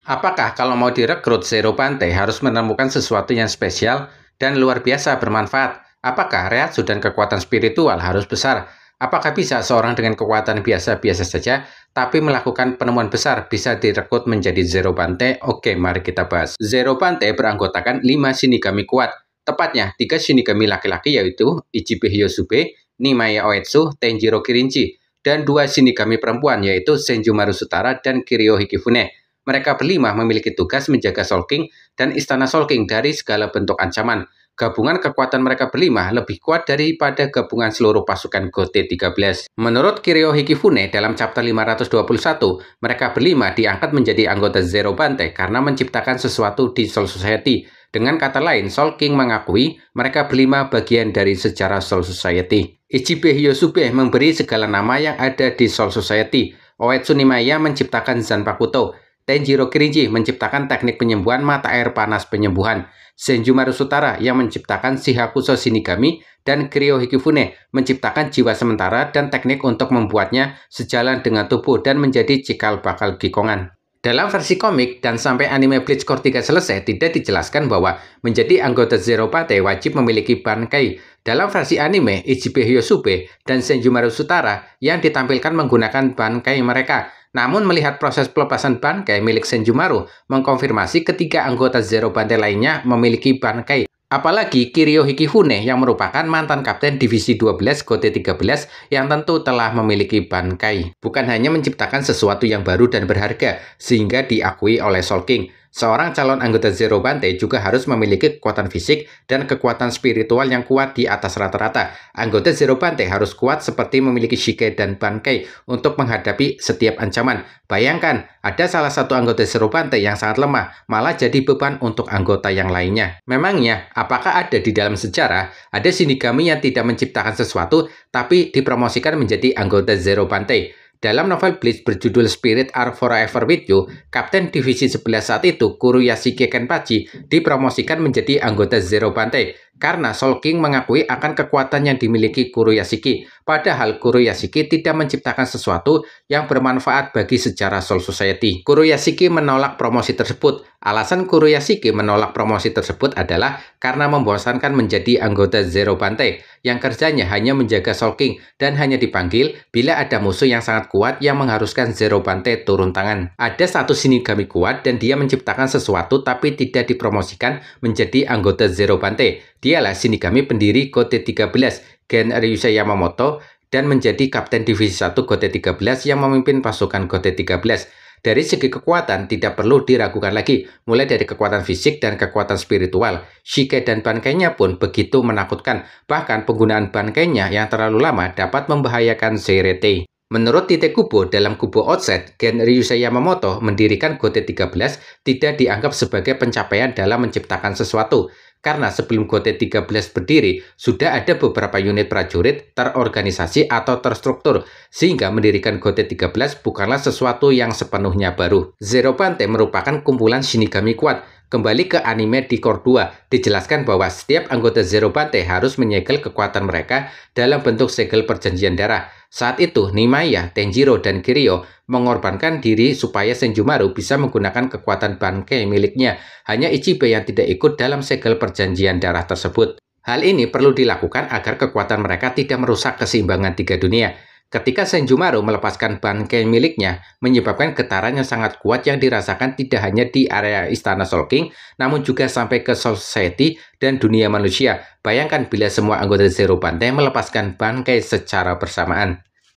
Apakah kalau mau direkrut Zero Bante harus menemukan sesuatu yang spesial dan luar biasa bermanfaat? Apakah reaksi dan kekuatan spiritual harus besar? Apakah bisa seorang dengan kekuatan biasa-biasa saja, tapi melakukan penemuan besar bisa direkrut menjadi Zero Bante? Oke, mari kita bahas. Zero Bante beranggotakan 5 Shinigami kuat. Tepatnya, 3 Shinigami laki-laki yaitu Ichibe Hyosube, Nimaya Oetsu, Tenjiro Kirinji, dan 2 Shinigami perempuan yaitu Senjumaru Sutara dan Kiryu Hikifune. Mereka berlima memiliki tugas menjaga Soul King dan Istana Soul King dari segala bentuk ancaman. Gabungan kekuatan mereka berlima lebih kuat daripada gabungan seluruh pasukan GOT-13. Menurut Kiryu Hikifune dalam chapter 521, mereka berlima diangkat menjadi anggota Zero Bante karena menciptakan sesuatu di Soul Society. Dengan kata lain, Soul King mengakui mereka berlima bagian dari sejarah Soul Society. Ichibe Hyosube memberi segala nama yang ada di Soul Society. Oetsu Nimaya menciptakan Zanpakuto. Tenjiro Kirinji menciptakan teknik penyembuhan mata air panas penyembuhan. Senjumaru Sutara yang menciptakan Shihakuso Shinigami dan Kiryu Hikifune menciptakan jiwa sementara dan teknik untuk membuatnya sejalan dengan tubuh dan menjadi cikal bakal gikongan. Dalam versi komik dan sampai anime Bleach Core 3 selesai, tidak dijelaskan bahwa menjadi anggota Zero Bante wajib memiliki Bankai. Dalam versi anime, Ichibe Hyosube dan Senjumaru Sutara yang ditampilkan menggunakan Bankai mereka. Namun melihat proses pelepasan Bankai milik Senjumaru mengkonfirmasi ketiga anggota Zero Bante lainnya memiliki Bankai. Apalagi Kiryu Hikifune yang merupakan mantan kapten divisi 12 GOT-13 yang tentu telah memiliki Bankai. Bukan hanya menciptakan sesuatu yang baru dan berharga sehingga diakui oleh Soul King. Seorang calon anggota Zero Bante juga harus memiliki kekuatan fisik dan kekuatan spiritual yang kuat di atas rata-rata. Anggota Zero Bante harus kuat seperti memiliki Shike dan Bankai untuk menghadapi setiap ancaman. Bayangkan, ada salah satu anggota Zero Bante yang sangat lemah, malah jadi beban untuk anggota yang lainnya. Memangnya, apakah ada di dalam sejarah, ada Shinigami yang tidak menciptakan sesuatu, tapi dipromosikan menjadi anggota Zero Bante? Dalam novel Bleach berjudul Spirit Are Forever With You, Kapten Divisi 11 saat itu, Kuruyashiki Kenpachi, dipromosikan menjadi anggota Zero Bante karena Soul King mengakui akan kekuatan yang dimiliki Kuruyashiki. Padahal Kuruyashiki tidak menciptakan sesuatu yang bermanfaat bagi sejarah Soul Society. Kuruyashiki menolak promosi tersebut. Alasan Kuruyashiki menolak promosi tersebut adalah karena membosankan menjadi anggota Zero Bante yang kerjanya hanya menjaga Soul King dan hanya dipanggil bila ada musuh yang sangat kuat yang mengharuskan Zero Bante turun tangan. Ada satu Shinigami kuat dan dia menciptakan sesuatu tapi tidak dipromosikan menjadi anggota Zero Bante. Dialah Shinigami pendiri GOT-13, Gen Ryusei Yamamoto, dan menjadi Kapten Divisi 1 GOT-13 yang memimpin pasukan GOT-13. Dari segi kekuatan tidak perlu diragukan lagi, mulai dari kekuatan fisik dan kekuatan spiritual. Shike dan Bankainya pun begitu menakutkan, bahkan penggunaan Bankainya yang terlalu lama dapat membahayakan Zeirete. Menurut Tite Kubo, dalam Kubo Outset, Gen Ryusei Yamamoto mendirikan GOT-13 tidak dianggap sebagai pencapaian dalam menciptakan sesuatu. Karena sebelum GOT-13 berdiri, sudah ada beberapa unit prajurit terorganisasi atau terstruktur, sehingga mendirikan GOT-13 bukanlah sesuatu yang sepenuhnya baru. Zero Bante merupakan kumpulan Shinigami kuat. Kembali ke anime di Core 2, dijelaskan bahwa setiap anggota Zero Bante harus menyegel kekuatan mereka dalam bentuk segel perjanjian darah. Saat itu, Nimaya, Tenjiro, dan Kiryu mengorbankan diri supaya Senjumaru bisa menggunakan kekuatan Bankai miliknya. Hanya Ichibe yang tidak ikut dalam segel perjanjian darah tersebut. Hal ini perlu dilakukan agar kekuatan mereka tidak merusak keseimbangan tiga dunia. Ketika Senjumaru melepaskan Bankai miliknya, menyebabkan getaran yang sangat kuat yang dirasakan tidak hanya di area Istana Soul King, namun juga sampai ke Soul Society dan dunia manusia. Bayangkan bila semua anggota Zero Bante melepaskan Bankai secara bersamaan.